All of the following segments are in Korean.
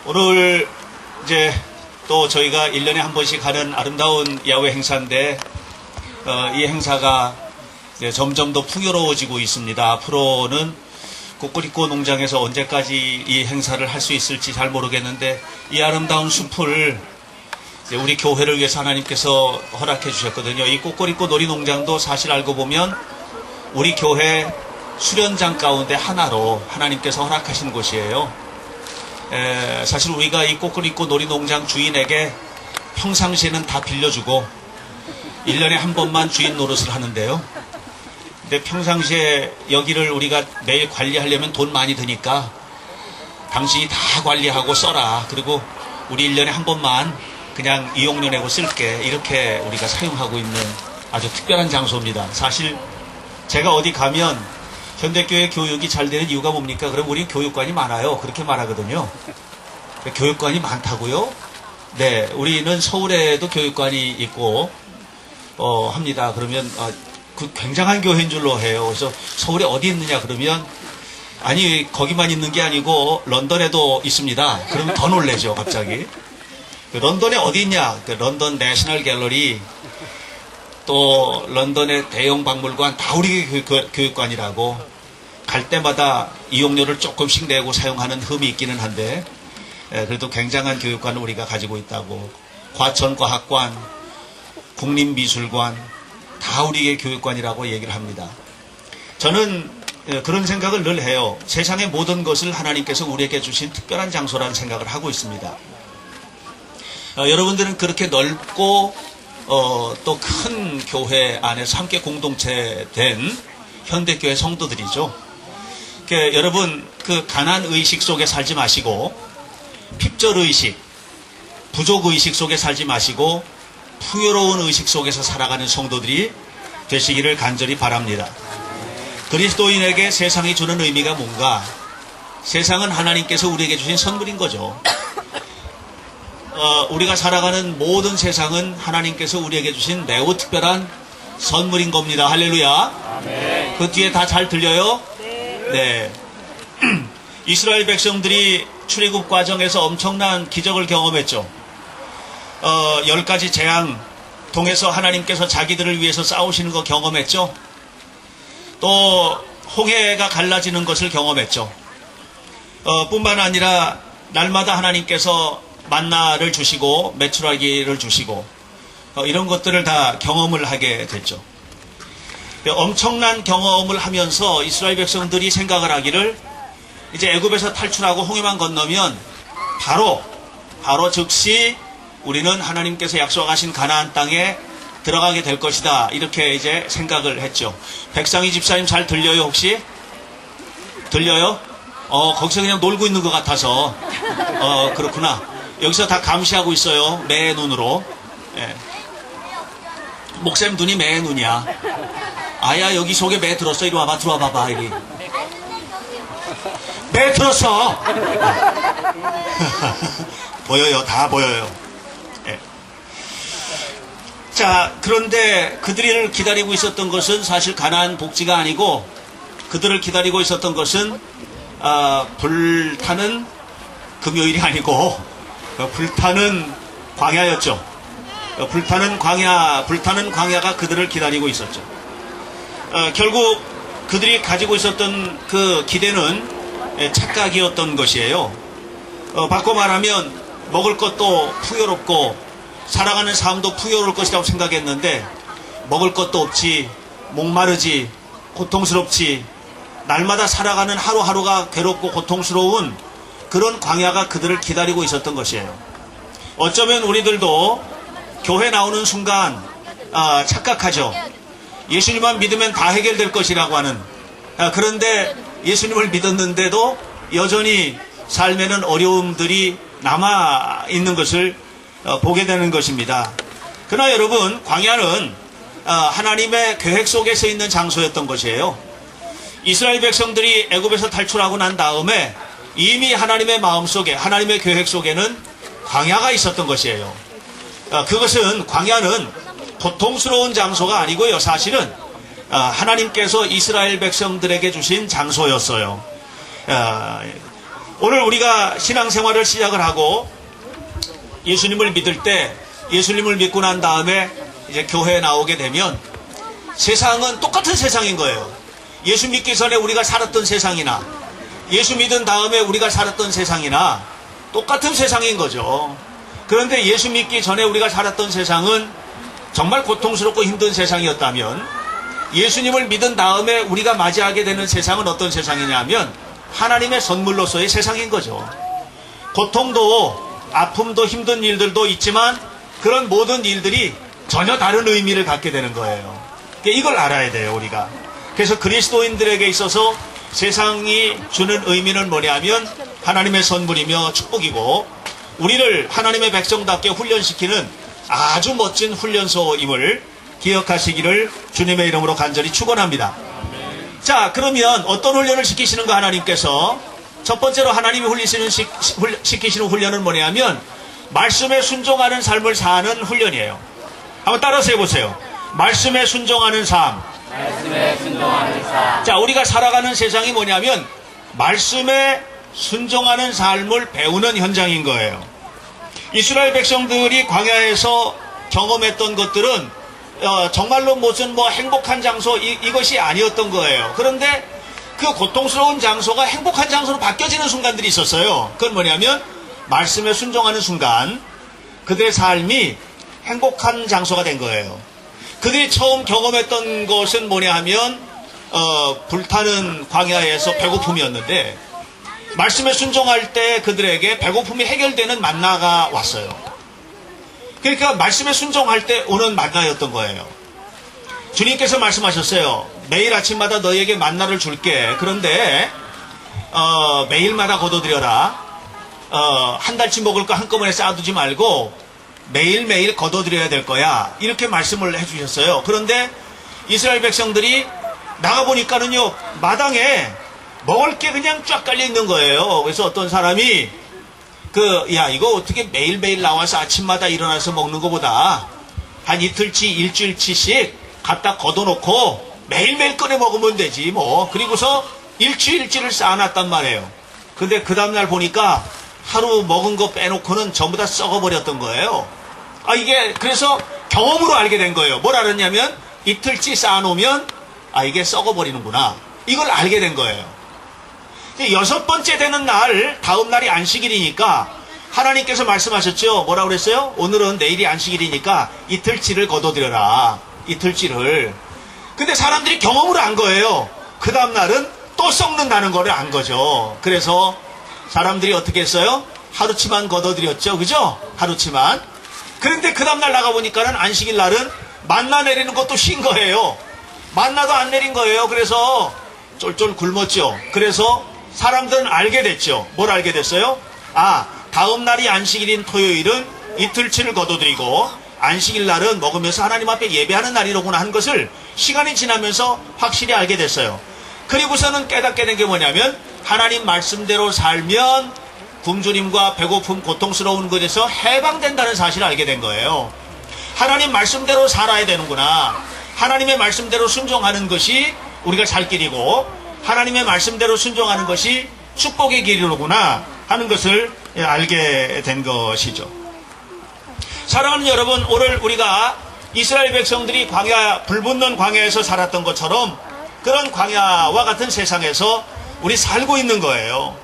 오늘 이제 또 저희가 1년에 한 번씩 하는 아름다운 야외 행사인데 이 행사가 이제 점점 더 풍요로워지고 있습니다. 앞으로는 꼬꼬리꼬 농장에서 언제까지 이 행사를 할 수 있을지 잘 모르겠는데 이 아름다운 숲을 우리 교회를 위해서 하나님께서 허락해 주셨거든요. 이 꼬꼬리꼬 놀이농장도 사실 알고 보면 우리 교회 수련장 가운데 하나로 하나님께서 허락하신 곳이에요. 사실 우리가 이 꼬꼬리꼬 놀이농장 주인에게 평상시에는 다 빌려주고 1년에 한 번만 주인 노릇을 하는데요. 근데 평상시에 여기를 우리가 매일 관리하려면 돈 많이 드니까 당신이 다 관리하고 써라. 그리고 우리 1년에 한 번만 그냥 이용료 내고 쓸게. 이렇게 우리가 사용하고 있는 아주 특별한 장소입니다. 사실 제가 어디 가면 현대교회 교육이 잘 되는 이유가 뭡니까? 그럼 우리 교육관이 많아요. 그렇게 말하거든요. 교육관이 많다고요? 네, 우리는 서울에도 교육관이 있고 합니다. 그러면 그 굉장한 교회인 줄로 해요. 그래서 서울에 어디 있느냐 그러면 아니 거기만 있는 게 아니고 런던에도 있습니다. 그러면 더 놀래죠 갑자기. 런던에 어디 있냐? 런던 내셔널 갤러리 또 런던의 대형 박물관 다 우리 교육관이라고 갈 때마다 이용료를 조금씩 내고 사용하는 흠이 있기는 한데 그래도 굉장한 교육관을 우리가 가지고 있다고. 과천과학관, 국립미술관 다 우리의 교육관이라고 얘기를 합니다. 저는 그런 생각을 늘 해요. 세상의 모든 것을 하나님께서 우리에게 주신 특별한 장소라는 생각을 하고 있습니다. 여러분들은 그렇게 넓고 또 큰 교회 안에서 함께 공동체된 현대교회 성도들이죠. 여러분 그 가난의식 속에 살지 마시고 핍절의식, 부족의식 속에 살지 마시고 풍요로운 의식 속에서 살아가는 성도들이 되시기를 간절히 바랍니다. 그리스도인에게 세상이 주는 의미가 뭔가? 세상은 하나님께서 우리에게 주신 선물인 거죠. 우리가 살아가는 모든 세상은 하나님께서 우리에게 주신 매우 특별한 선물인 겁니다. 할렐루야. 아멘. 그 뒤에 다 잘 들려요? 네. 이스라엘 백성들이 출애굽 과정에서 엄청난 기적을 경험했죠. 10가지 재앙 통해서 하나님께서 자기들을 위해서 싸우시는 거 경험했죠. 또 홍해가 갈라지는 것을 경험했죠. 뿐만 아니라 날마다 하나님께서 만나를 주시고 메추라기를 주시고 이런 것들을 다 경험을 하게 됐죠. 엄청난 경험을 하면서 이스라엘 백성들이 생각을 하기를 이제 애굽에서 탈출하고 홍해만 건너면 바로 즉시 우리는 하나님께서 약속하신 가나안 땅에 들어가게 될 것이다. 이렇게 이제 생각을 했죠. 백상희 집사님 잘 들려요 혹시? 들려요? 거기서 그냥 놀고 있는 것 같아서 그렇구나. 여기서 다 감시하고 있어요. 매 눈으로. 예. 목쌤 눈이 매 눈이야. 아야 여기 속에 매 들었어. 이리 와봐. 들어와 봐봐. 이리. 매 들었어. 보여요. 다 보여요. 예. 자, 그런데 그들을 기다리고 있었던 것은 사실 가나안 복지가 아니고 그들을 기다리고 있었던 것은 불타는 금요일이 아니고 불타는 광야였죠. 불타는 광야가 그들을 기다리고 있었죠. 결국 그들이 가지고 있었던 그 기대는 착각이었던 것이에요. 바꿔 말하면 먹을 것도 풍요롭고 살아가는 삶도 풍요로울 것이라고 생각했는데 먹을 것도 없지, 목마르지, 고통스럽지, 날마다 살아가는 하루하루가 괴롭고 고통스러운 그런 광야가 그들을 기다리고 있었던 것이에요. 어쩌면 우리들도 교회 나오는 순간 착각하죠. 예수님만 믿으면 다 해결될 것이라고 하는. 그런데 예수님을 믿었는데도 여전히 삶에는 어려움들이 남아있는 것을 보게 되는 것입니다. 그러나 여러분 광야는 하나님의 계획 속에서 있는 장소였던 것이에요. 이스라엘 백성들이 애굽에서 탈출하고 난 다음에 이미 하나님의 마음속에 하나님의 계획 속에는 광야가 있었던 것이에요. 그것은 광야는 고통스러운 장소가 아니고요. 사실은 하나님께서 이스라엘 백성들에게 주신 장소였어요. 오늘 우리가 신앙생활을 시작을 하고 예수님을 믿을 때, 예수님을 믿고 난 다음에 이제 교회에 나오게 되면 세상은 똑같은 세상인 거예요. 예수 믿기 전에 우리가 살았던 세상이나 예수 믿은 다음에 우리가 살았던 세상이나 똑같은 세상인 거죠. 그런데 예수 믿기 전에 우리가 살았던 세상은 정말 고통스럽고 힘든 세상이었다면, 예수님을 믿은 다음에 우리가 맞이하게 되는 세상은 어떤 세상이냐면 하나님의 선물로서의 세상인 거죠. 고통도 아픔도 힘든 일들도 있지만 그런 모든 일들이 전혀 다른 의미를 갖게 되는 거예요. 이걸 알아야 돼요, 우리가. 그래서 그리스도인들에게 있어서 세상이 주는 의미는 뭐냐면 하나님의 선물이며 축복이고, 우리를 하나님의 백성답게 훈련시키는 아주 멋진 훈련소임을 기억하시기를 주님의 이름으로 간절히 축원합니다. 자, 그러면 어떤 훈련을 시키시는가 하나님께서? 첫 번째로 하나님이 시키시는 훈련은 뭐냐면 말씀에 순종하는 삶을 사는 훈련이에요. 한번 따라서 해보세요. 말씀에 순종하는 삶. 말씀에 순종하는 삶. 자, 우리가 살아가는 세상이 뭐냐면 말씀에 순종하는 삶을 배우는 현장인 거예요. 이스라엘 백성들이 광야에서 경험했던 것들은 정말로 무슨 행복한 장소 이것이 아니었던 거예요. 그런데 그 고통스러운 장소가 행복한 장소로 바뀌어지는 순간들이 있었어요. 그건 뭐냐면 말씀에 순종하는 순간 그들의 삶이 행복한 장소가 된 거예요. 그들이 처음 경험했던 것은 뭐냐 하면 불타는 광야에서 배고픔이었는데, 말씀에 순종할 때 그들에게 배고픔이 해결되는 만나가 왔어요. 그러니까 말씀에 순종할 때 오는 만나였던 거예요. 주님께서 말씀하셨어요. 매일 아침마다 너희에게 만나를 줄게. 그런데 매일마다 거둬들여라. 한 달치 먹을 거 한꺼번에 쌓아두지 말고 매일매일 거둬들여야 될 거야. 이렇게 말씀을 해주셨어요. 그런데 이스라엘 백성들이 나가보니까는요, 마당에 먹을 게 그냥 쫙 깔려 있는 거예요. 그래서 어떤 사람이 야, 이거 어떻게 매일매일 나와서 아침마다 일어나서 먹는 것보다 한 이틀치, 일주일치씩 갖다 걷어놓고 매일매일 꺼내 먹으면 되지 뭐. 그리고서 일주일치를 쌓아놨단 말이에요. 근데 그 다음날 보니까 하루 먹은 거 빼놓고는 전부 다 썩어버렸던 거예요. 이게 그래서 경험으로 알게 된 거예요. 뭘 알았냐면 이틀치 쌓아놓으면 이게 썩어버리는구나. 이걸 알게 된 거예요. 6번째 되는 날, 다음 날이 안식일이니까 하나님께서 말씀하셨죠. 뭐라고 그랬어요? 오늘은 내일이 안식일이니까 이틀치를 거둬들여라. 이틀치를. 근데 사람들이 경험으로 안 거예요. 그 다음 날은 또 썩는다는 거를 안 거죠. 그래서 사람들이 어떻게 했어요? 하루치만 거둬들였죠. 그죠? 하루치만. 그런데 그 다음 날 나가보니까는 안식일 날은 만나 내리는 것도 쉰 거예요. 만나도 안 내린 거예요. 그래서 쫄쫄 굶었죠. 그래서 사람들은 알게 됐죠. 뭘 알게 됐어요? 다음 날이 안식일인 토요일은 이틀치를 거둬들이고 안식일 날은 먹으면서 하나님 앞에 예배하는 날이로구나 한 것을 시간이 지나면서 확실히 알게 됐어요. 그리고서는 깨닫게 된 게 뭐냐면 하나님 말씀대로 살면 굶주림과 배고픔, 고통스러운 것에서 해방된다는 사실을 알게 된 거예요. 하나님 말씀대로 살아야 되는구나. 하나님의 말씀대로 순종하는 것이 우리가 살 길이고 하나님의 말씀대로 순종하는 것이 축복의 길이로구나 하는 것을 알게 된 것이죠. 사랑하는 여러분, 오늘 우리가 이스라엘 백성들이 불붙는 광야에서 살았던 것처럼 그런 광야와 같은 세상에서 우리 살고 있는 거예요.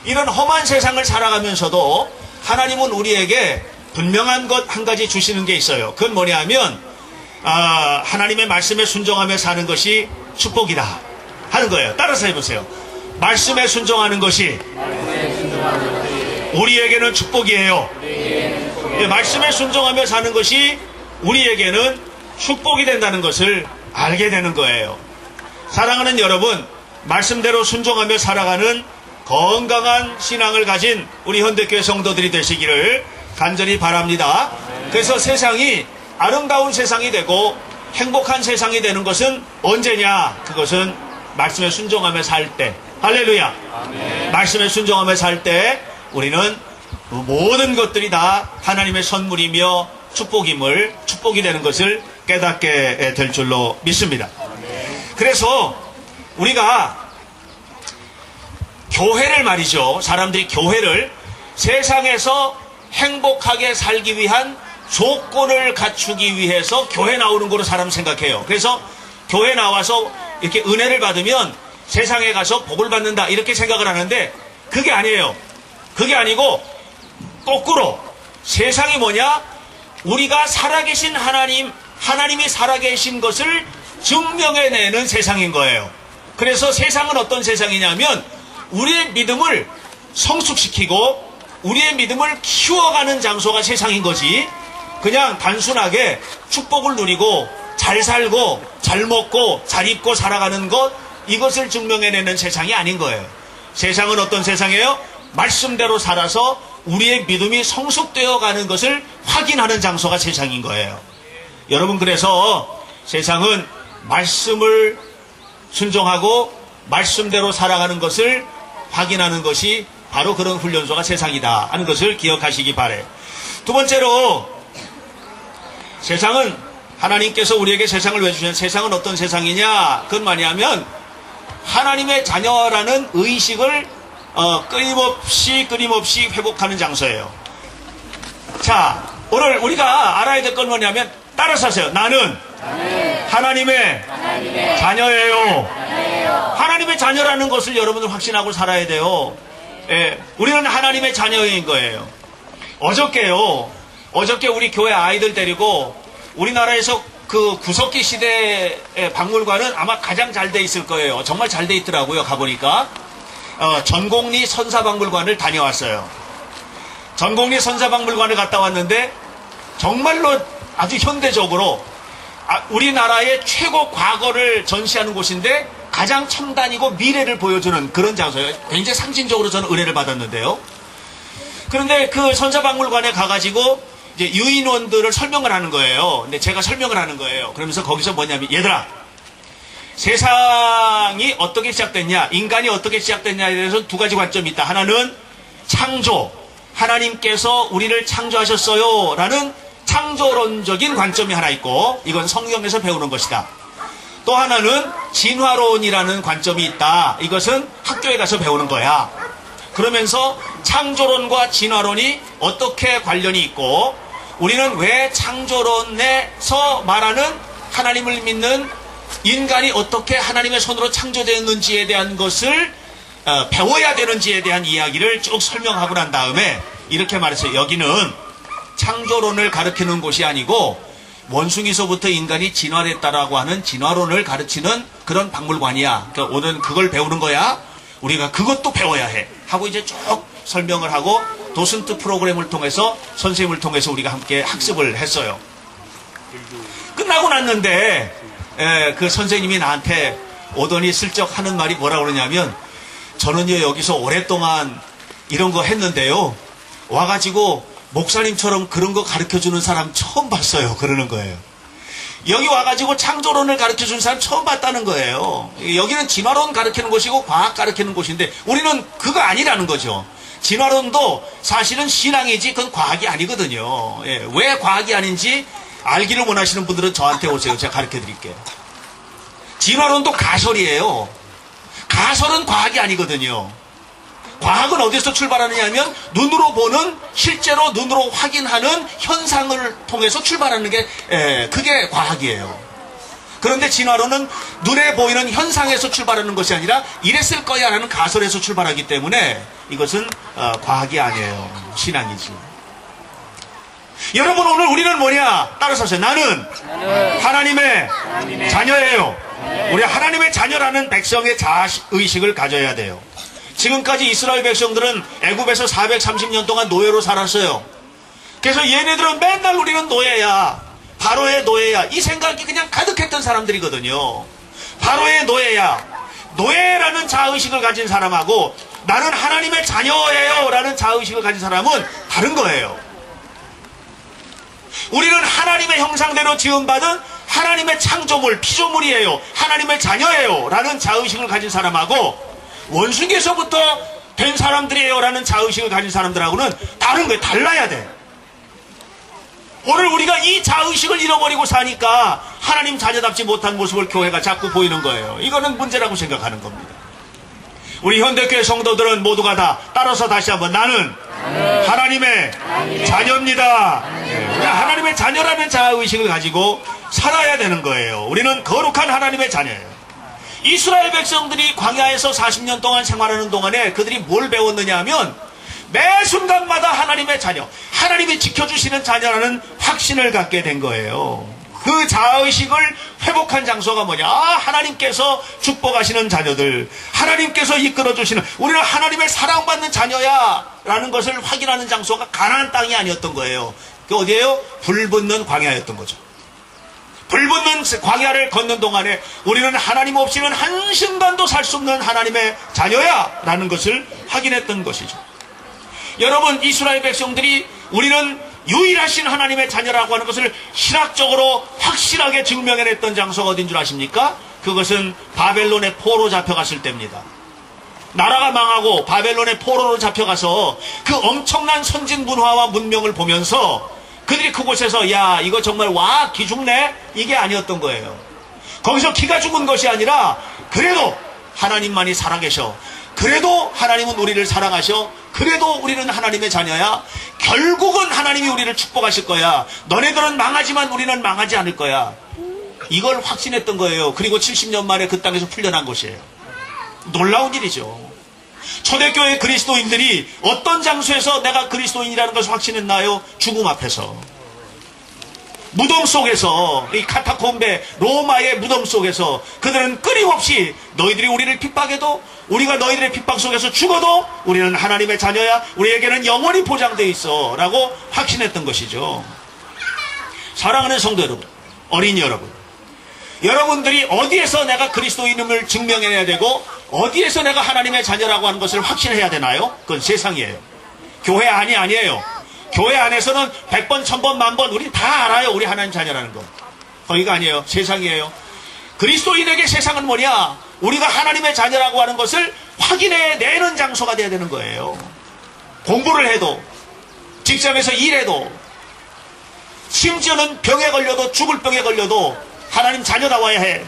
이런 험한 세상을 살아가면서도 하나님은 우리에게 분명한 것 한 가지 주시는 게 있어요. 그건 뭐냐면 하나님의 말씀에 순종하며 사는 것이 축복이다 하는 거예요. 따라서 해보세요. 말씀에 순종하는 것이 우리에게는 축복이에요. 말씀에 순종하며 사는 것이 우리에게는 축복이 된다는 것을 알게 되는 거예요. 사랑하는 여러분, 말씀대로 순종하며 살아가는 건강한 신앙을 가진 우리 현대교회 성도들이 되시기를 간절히 바랍니다. 그래서 세상이 아름다운 세상이 되고 행복한 세상이 되는 것은 언제냐? 그것은 말씀에 순종하며 살 때. 할렐루야. 아멘. 말씀에 순종하며 살 때 우리는 모든 것들이 다 하나님의 선물이며 축복이 되는 것을 깨닫게 될 줄로 믿습니다. 그래서 우리가 교회를 말이죠. 사람들이 교회를 세상에서 행복하게 살기 위한 조건을 갖추기 위해서 교회 나오는 거로 사람 생각해요. 그래서 교회 나와서 이렇게 은혜를 받으면 세상에 가서 복을 받는다 이렇게 생각을 하는데 그게 아니에요. 그게 아니고 거꾸로 세상이 뭐냐? 우리가 살아계신 하나님이 살아계신 것을 증명해내는 세상인 거예요. 그래서 세상은 어떤 세상이냐면 우리의 믿음을 성숙시키고 우리의 믿음을 키워가는 장소가 세상인 거지, 그냥 단순하게 축복을 누리고 잘 살고 잘 먹고 잘 입고 살아가는 것, 이것을 증명해내는 세상이 아닌 거예요. 세상은 어떤 세상이에요? 말씀대로 살아서 우리의 믿음이 성숙되어 가는 것을 확인하는 장소가 세상인 거예요. 여러분, 그래서 세상은 말씀을 순종하고 말씀대로 살아가는 것을 확인하는 것이 바로 그런 훈련소가 세상이다 하는 것을 기억하시기 바래요. 두 번째로, 세상은 하나님께서 우리에게 세상을 왜 주셨냐? 세상은 어떤 세상이냐? 그건 뭐냐면 하나님의 자녀라는 의식을 끊임없이 회복하는 장소예요. 자, 오늘 우리가 알아야 될 건 뭐냐면, 따라서 하세요. 나는 하나님의 자녀예요. 하나님의 자녀라는 것을 여러분들 확신하고 살아야 돼요. 예, 우리는 하나님의 자녀인 거예요. 어저께 우리 교회 아이들 데리고 우리나라에서 그 구석기 시대의 박물관은 아마 가장 잘 돼 있을 거예요. 정말 잘 돼 있더라고요. 가보니까 전곡리 선사박물관을 다녀왔어요. 전곡리 선사박물관을 갔다 왔는데 정말로 아주 현대적으로 우리나라의 최고 과거를 전시하는 곳인데 가장 첨단이고 미래를 보여주는 그런 장소예요. 굉장히 상징적으로 저는 은혜를 받았는데요. 그런데 그 선사박물관에 가가지고 이제 유인원들을 설명을 하는 거예요. 근데 제가 설명을 하는 거예요. 그러면서 거기서 뭐냐면, 얘들아, 세상이 어떻게 시작됐냐, 인간이 어떻게 시작됐냐에 대해서 두 가지 관점이 있다. 하나는 창조, 하나님께서 우리를 창조하셨어요 라는 창조론적인 관점이 하나 있고, 이건 성경에서 배우는 것이다. 또 하나는 진화론이라는 관점이 있다. 이것은 학교에 가서 배우는 거야. 그러면서 창조론과 진화론이 어떻게 관련이 있고, 우리는 왜 창조론에서 말하는 하나님을 믿는 인간이 어떻게 하나님의 손으로 창조되었는지에 대한 것을 배워야 되는지에 대한 이야기를 쭉 설명하고 난 다음에 이렇게 말했어요. 여기는 창조론을 가르치는 곳이 아니고 원숭이서부터 인간이 진화됐다라고 하는 진화론을 가르치는 그런 박물관이야. 그러니까 오늘 그걸 배우는 거야. 우리가 그것도 배워야 해 하고 이제 쭉 설명을 하고 도슨트 프로그램을 통해서, 선생님을 통해서 우리가 함께 학습을 했어요. 끝나고 났는데 그 선생님이 나한테 오더니 슬쩍 하는 말이 뭐라 그러냐면, 저는요 여기서 오랫동안 이런 거 했는데요, 와가지고 목사님처럼 그런 거 가르쳐주는 사람 처음 봤어요. 그러는 거예요. 여기 와가지고 창조론을 가르쳐주는 사람 처음 봤다는 거예요. 여기는 진화론 가르치는 곳이고 과학 가르치는 곳인데 우리는 그거 아니라는 거죠. 진화론도 사실은 신앙이지 그건 과학이 아니거든요. 예, 왜 과학이 아닌지 알기를 원하시는 분들은 저한테 오세요. 제가 가르쳐 드릴게요. 진화론도 가설이에요. 가설은 과학이 아니거든요. 과학은 어디서 출발하느냐 하면 눈으로 보는, 실제로 눈으로 확인하는 현상을 통해서 출발하는 게 그게 과학이에요. 그런데 진화론은 눈에 보이는 현상에서 출발하는 것이 아니라 이랬을 거야 라는 가설에서 출발하기 때문에 이것은 과학이 아니에요. 신앙이지. 여러분, 오늘 우리는 뭐냐? 따라서 하세요. 나는 하나님의 자녀예요. 우리 하나님의 자녀라는 백성의 자아의식을 가져야 돼요. 지금까지 이스라엘 백성들은 애굽에서 430년 동안 노예로 살았어요. 그래서 얘네들은 맨날 우리는 노예야, 바로의 노예야, 이 생각이 그냥 가득했던 사람들이거든요. 바로의 노예야, 노예라는 자아의식을 가진 사람하고 나는 하나님의 자녀예요 라는 자아의식을 가진 사람은 다른 거예요. 우리는 하나님의 형상대로 지음받은 하나님의 창조물, 피조물이에요, 하나님의 자녀예요 라는 자아의식을 가진 사람하고 원숭이에서부터 된 사람들이에요 라는 자아의식을 가진 사람들하고는 다른 거예요. 달라야 돼. 오늘 우리가 이 자아의식을 잃어버리고 사니까 하나님 자녀답지 못한 모습을 교회가 자꾸 보이는 거예요. 이거는 문제라고 생각하는 겁니다. 우리 현대교회 성도들은 모두가 다 따라서 다시 한번 나는 하나님의 자녀입니다. 우리 하나님의 자녀라는 자아의식을 가지고 살아야 되는 거예요. 우리는 거룩한 하나님의 자녀예요. 이스라엘 백성들이 광야에서 40년 동안 생활하는 동안에 그들이 뭘 배웠느냐 하면 매 순간마다 하나님의 자녀, 하나님이 지켜주시는 자녀라는 확신을 갖게 된 거예요. 그 자아의식을 회복한 장소가 뭐냐? 하나님께서 축복하시는 자녀들, 하나님께서 이끌어주시는, 우리는 하나님의 사랑받는 자녀야 라는 것을 확인하는 장소가 가나안 땅이 아니었던 거예요. 그 어디예요? 불붙는 광야였던 거죠. 불붙는 광야를 걷는 동안에 우리는 하나님 없이는 한순간도 살 수 없는 하나님의 자녀야 라는 것을 확인했던 것이죠. 여러분, 이스라엘 백성들이 우리는 유일하신 하나님의 자녀라고 하는 것을 신학적으로 확실하게 증명해냈던 장소가 어딘 줄 아십니까? 그것은 바벨론의 포로 잡혀갔을 때입니다. 나라가 망하고 바벨론의 포로로 잡혀가서 그 엄청난 선진 문화와 문명을 보면서 그들이 그곳에서 야, 이거 정말 와 기죽네? 이게 아니었던 거예요. 거기서 기가 죽은 것이 아니라 그래도 하나님만이 살아계셔, 그래도 하나님은 우리를 사랑하셔, 그래도 우리는 하나님의 자녀야, 결국은 하나님이 우리를 축복하실 거야, 너네들은 망하지만 우리는 망하지 않을 거야, 이걸 확신했던 거예요. 그리고 70년 만에 그 땅에서 풀려난 것이에요. 놀라운 일이죠. 초대교회 그리스도인들이 어떤 장소에서 내가 그리스도인이라는 것을 확신했나요? 죽음 앞에서, 무덤 속에서, 이 카타콤베 로마의 무덤 속에서 그들은 끊임없이 너희들이 우리를 핍박해도, 우리가 너희들의 핍박 속에서 죽어도 우리는 하나님의 자녀야, 우리에게는 영원히 보장되어 있어 라고 확신했던 것이죠. 사랑하는 성도 여러분, 어린이 여러분, 여러분들이 어디에서 내가 그리스도인임을 증명해야 되고 어디에서 내가 하나님의 자녀라고 하는 것을 확신해야 되나요? 그건 세상이에요. 교회 안이 아니에요. 교회 안에서는 100번, 1000번, 10,000번 우리 다 알아요. 우리 하나님 자녀라는 거. 거기가 아니에요. 세상이에요. 그리스도인에게 세상은 뭐냐? 우리가 하나님의 자녀라고 하는 것을 확인해내는 장소가 돼야 되는 거예요. 공부를 해도, 직장에서 일해도, 심지어는 병에 걸려도, 죽을 병에 걸려도 하나님 자녀다워야 해.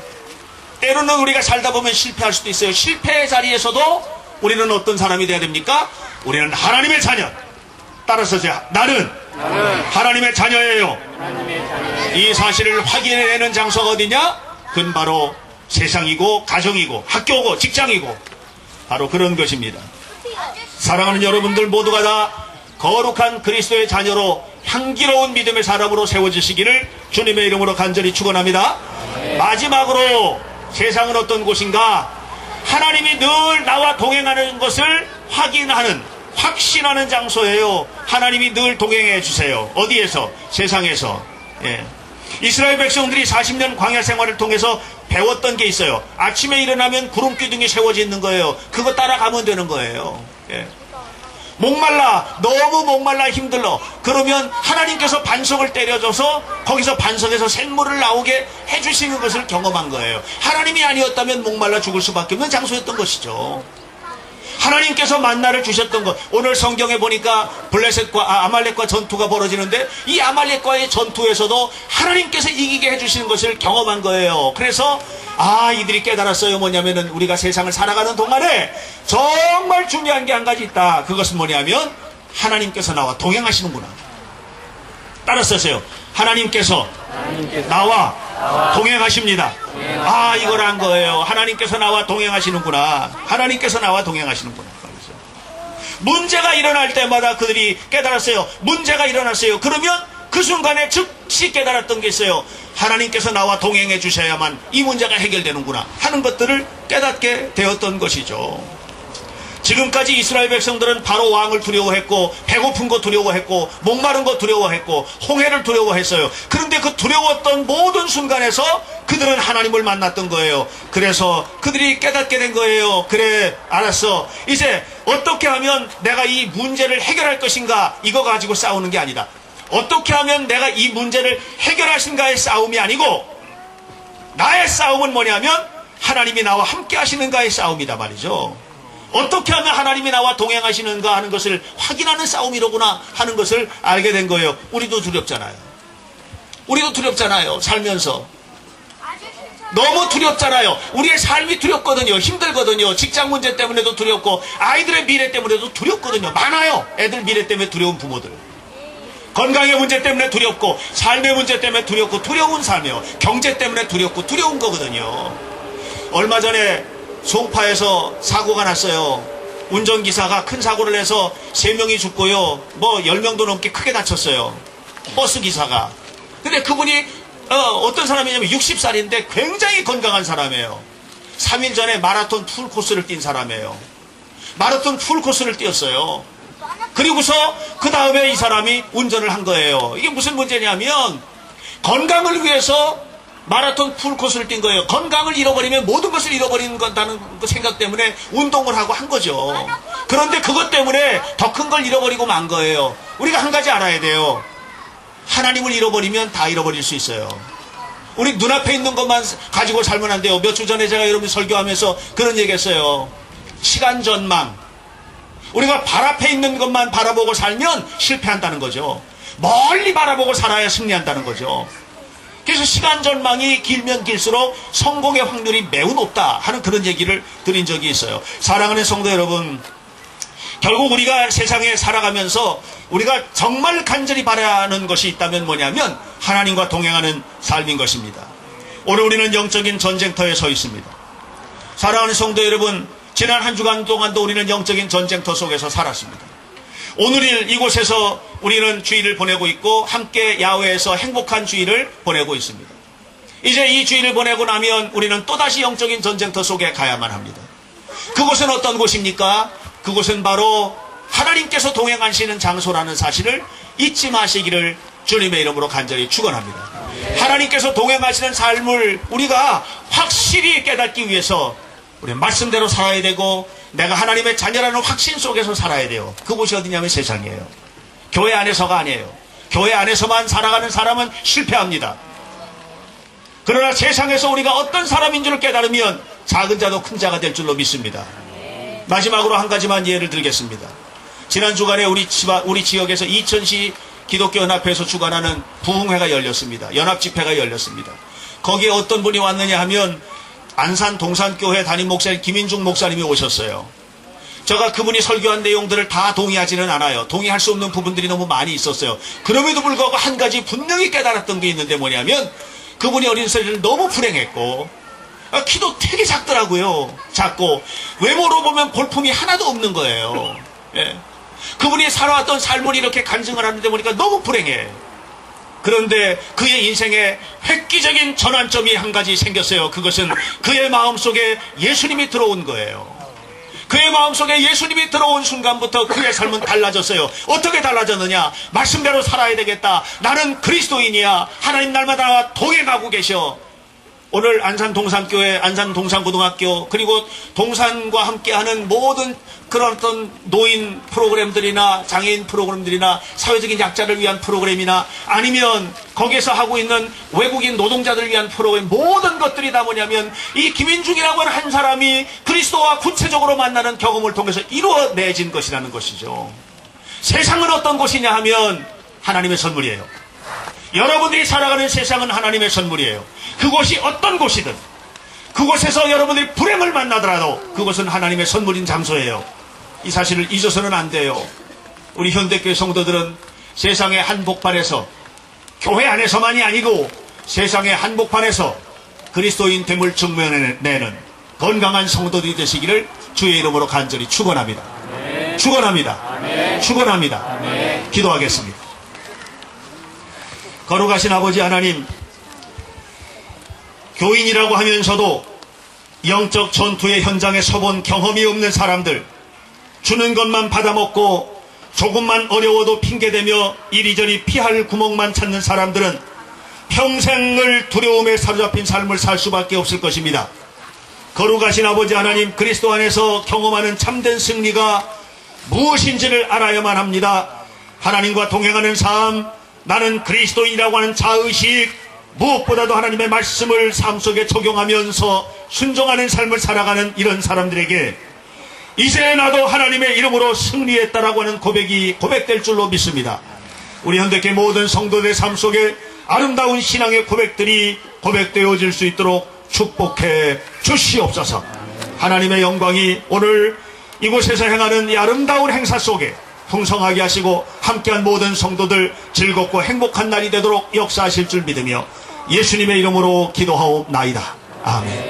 때로는 우리가 살다 보면 실패할 수도 있어요. 실패의 자리에서도 우리는 어떤 사람이 돼야 됩니까? 우리는 하나님의 자녀. 따라서 나는 하나님의 자녀예요. 이 사실을 확인해내는 장소가 어디냐? 그건 바로 세상이고 가정이고 학교고 직장이고 바로 그런 것입니다. 사랑하는 여러분들 모두가 다 거룩한 그리스도의 자녀로 향기로운 믿음의 사람으로 세워지시기를 주님의 이름으로 간절히 축원합니다. 마지막으로 세상은 어떤 곳인가? 하나님이 늘 나와 동행하는 것을 확신하는 장소예요. 하나님이 늘 동행해 주세요. 어디에서? 세상에서. 이스라엘 백성들이 40년 광야 생활을 통해서 배웠던 게 있어요. 아침에 일어나면 구름 기둥이 세워져 있는 거예요. 그거 따라가면 되는 거예요. 목말라, 너무 목말라 힘들어. 그러면 하나님께서 반석을 때려줘서 거기서 반석에서 샘물을 나오게 해주시는 것을 경험한 거예요. 하나님이 아니었다면 목말라 죽을 수밖에 없는 장소였던 것이죠. 하나님께서 만나를 주셨던 것. 오늘 성경에 보니까 아말렉과 전투가 벌어지는데 이 아말렉과의 전투에서도 하나님께서 이기게 해주시는 것을 경험한 거예요. 그래서 이들이 깨달았어요. 뭐냐면은 우리가 세상을 살아가는 동안에 정말 중요한 게 한 가지 있다. 그것은 뭐냐면 하나님께서 나와 동행하시는구나. 따라서세요. 하나님께서 나와 동행하십니다. 이걸 한 거예요. 하나님께서 나와 동행하시는구나. 하나님께서 나와 동행하시는구나. 문제가 일어날 때마다 그들이 깨달았어요. 문제가 일어났어요. 그러면 그 순간에 즉시 깨달았던 게 있어요. 하나님께서 나와 동행해 주셔야만 이 문제가 해결되는구나 하는 것들을 깨닫게 되었던 것이죠. 지금까지 이스라엘 백성들은 바로 왕을 두려워했고, 배고픈 거 두려워했고, 목마른 거 두려워했고, 홍해를 두려워했어요. 그런데 그 두려웠던 모든 순간에서 그들은 하나님을 만났던 거예요. 그래서 그들이 깨닫게 된 거예요. 그래, 알았어. 이제 어떻게 하면 내가 이 문제를 해결할 것인가, 이거 가지고 싸우는 게 아니다. 어떻게 하면 내가 이 문제를 해결하신가의 싸움이 아니고 나의 싸움은 뭐냐면 하나님이 나와 함께 하시는가의 싸움이다 말이죠. 어떻게 하면 하나님이 나와 동행하시는가 하는 것을 확인하는 싸움이로구나 하는 것을 알게 된 거예요. 우리도 두렵잖아요. 살면서 너무 두렵잖아요. 우리의 삶이 두렵거든요. 힘들거든요. 직장 문제 때문에도 두렵고 아이들의 미래 때문에도 두렵거든요. 많아요. 애들 미래 때문에 두려운 부모들. 건강의 문제 때문에 두렵고 삶의 문제 때문에 두렵고 두려운 삶이에요. 경제 때문에 두렵고 두려운 거거든요. 얼마 전에 송파에서 사고가 났어요. 운전기사가 큰 사고를 내서 3명이 죽고요. 뭐 10명도 넘게 크게 다쳤어요. 버스 기사가. 근데 그분이 어떤 사람이냐면 60살인데 굉장히 건강한 사람이에요. 3일 전에 마라톤 풀코스를 뛴 사람이에요. 마라톤 풀코스를 뛰었어요. 그리고서 그 다음에 이 사람이 운전을 한 거예요. 이게 무슨 문제냐면 건강을 위해서 마라톤 풀코스를 뛴 거예요. 건강을 잃어버리면 모든 것을 잃어버리는 거다는 생각 때문에 운동을 하고 한 거죠. 그런데 그것 때문에 더 큰 걸 잃어버리고 만 거예요. 우리가 한 가지 알아야 돼요. 하나님을 잃어버리면 다 잃어버릴 수 있어요. 우리 눈앞에 있는 것만 가지고 살면 안 돼요. 몇 주 전에 제가 여러분 설교하면서 그런 얘기 했어요. 시간 전망. 우리가 발 앞에 있는 것만 바라보고 살면 실패한다는 거죠. 멀리 바라보고 살아야 승리한다는 거죠. 그래서 시간 전망이 길면 길수록 성공의 확률이 매우 높다 하는 그런 얘기를 드린 적이 있어요. 사랑하는 성도 여러분, 결국 우리가 세상에 살아가면서 우리가 정말 간절히 바라는 것이 있다면 뭐냐면 하나님과 동행하는 삶인 것입니다. 오늘 우리는 영적인 전쟁터에 서 있습니다. 사랑하는 성도 여러분, 지난 한 주간 동안도 우리는 영적인 전쟁터 속에서 살았습니다. 오늘 이곳에서 우리는 주일을 보내고 있고 함께 야외에서 행복한 주일을 보내고 있습니다. 이제 이 주일을 보내고 나면 우리는 또다시 영적인 전쟁터 속에 가야만 합니다. 그곳은 어떤 곳입니까? 그곳은 바로 하나님께서 동행하시는 장소라는 사실을 잊지 마시기를 주님의 이름으로 간절히 축원합니다. 하나님께서 동행하시는 삶을 우리가 확실히 깨닫기 위해서 우리 말씀대로 살아야 되고 내가 하나님의 자녀라는 확신 속에서 살아야 돼요. 그곳이 어디냐면 세상이에요. 교회 안에서가 아니에요. 교회 안에서만 살아가는 사람은 실패합니다. 그러나 세상에서 우리가 어떤 사람인 줄을 깨달으면 작은 자도 큰 자가 될 줄로 믿습니다. 마지막으로 한 가지만 예를 들겠습니다. 지난 주간에 우리 지역에서 이천시 기독교 연합회에서 주관하는 부흥회가 열렸습니다. 연합집회가 열렸습니다. 거기에 어떤 분이 왔느냐 하면 안산 동산교회 담임 목사님 김인중 목사님이 오셨어요. 제가 그분이 설교한 내용들을 다 동의하지는 않아요. 동의할 수 없는 부분들이 너무 많이 있었어요. 그럼에도 불구하고 한 가지 분명히 깨달았던 게 있는데 뭐냐면 그분이 어린 시절 너무 불행했고 키도 되게 작더라고요. 작고 외모로 보면 볼품이 하나도 없는 거예요. 예. 그분이 살아왔던 삶을 이렇게 간증을 하는데 보니까 너무 불행해. 그런데 그의 인생에 획기적인 전환점이 한 가지 생겼어요. 그것은 그의 마음속에 예수님이 들어온 거예요. 그의 마음속에 예수님이 들어온 순간부터 그의 삶은 달라졌어요. 어떻게 달라졌느냐? 말씀대로 살아야 되겠다. 나는 그리스도인이야. 하나님 날마다 동행하고 계셔. 오늘 안산 동산교회, 안산 동산고등학교, 그리고 동산과 함께하는 모든 그런 어떤 노인 프로그램들이나 장애인 프로그램들이나 사회적인 약자를 위한 프로그램이나 아니면 거기에서 하고 있는 외국인 노동자들을 위한 프로그램, 모든 것들이 다 뭐냐면 이 김인중이라고 하는 한 사람이 그리스도와 구체적으로 만나는 경험을 통해서 이루어내진 것이라는 것이죠. 세상은 어떤 곳이냐 하면 하나님의 선물이에요. 여러분들이 살아가는 세상은 하나님의 선물이에요. 그곳이 어떤 곳이든 그곳에서 여러분들이 불행을 만나더라도 그곳은 하나님의 선물인 장소예요. 이 사실을 잊어서는 안 돼요. 우리 현대교회 성도들은 세상의 한복판에서, 교회 안에서만이 아니고 세상의 한복판에서 그리스도인 됨을 증명해내는 건강한 성도들이 되시기를 주의 이름으로 간절히 축원합니다. 축원합니다. 축원합니다. 기도하겠습니다. 거룩하신 아버지 하나님, 교인이라고 하면서도 영적 전투의 현장에 서본 경험이 없는 사람들, 주는 것만 받아먹고 조금만 어려워도 핑계대며 이리저리 피할 구멍만 찾는 사람들은 평생을 두려움에 사로잡힌 삶을 살 수밖에 없을 것입니다. 거룩하신 아버지 하나님, 그리스도 안에서 경험하는 참된 승리가 무엇인지를 알아야만 합니다. 하나님과 동행하는 삶, 나는 그리스도인이라고 하는 자의식, 무엇보다도 하나님의 말씀을 삶 속에 적용하면서 순종하는 삶을 살아가는 이런 사람들에게 이제 나도 하나님의 이름으로 승리했다라고 하는 고백될 줄로 믿습니다. 우리 현대교회 모든 성도들의 삶 속에 아름다운 신앙의 고백들이 고백되어질 수 있도록 축복해 주시옵소서. 하나님의 영광이 오늘 이곳에서 행하는 이 아름다운 행사 속에 풍성하게 하시고 함께한 모든 성도들 즐겁고 행복한 날이 되도록 역사하실 줄 믿으며 예수님의 이름으로 기도하옵나이다. 아멘.